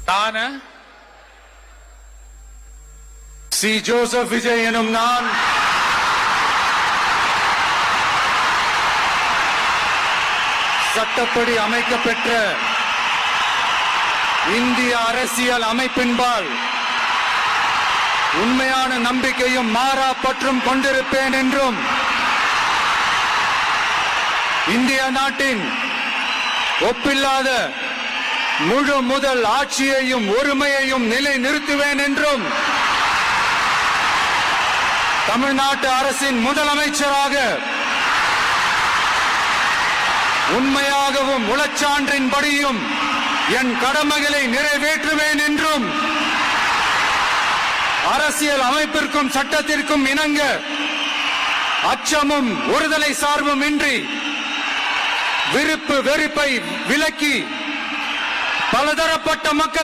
தான C Joseph Vijay எனும் நான் சட்டப்படி அமைக்கப்பெற்ற இந்திய அரசியல் அமைப்பின்பால் உண்மையான நம்பிக்கையும் மாறா பற்றும் கொண்டிருப்பேன் என்றும் இந்திய நாட்டின் ஒப்பில்லாத முழு முதல் ஆட்சியையும் ஒருமையையும் நிலை நிறுத்துவேன் என்றும் தமிழ்நாட்டு அரசின் முதலமைச்சராக உண்மையாகவும் உளச்சான்றின்படியும் என் கடமைகளை நிறைவேற்றுவேன் என்றும் அரசியல் அமைப்பிற்கும் சட்டத்திற்கும் இணங்க அச்சமும் ஒருதலை சார்பும் இன்றி விருப்பு வெறுப்பை விலக்கி பலதரப்பட்ட மக்கள்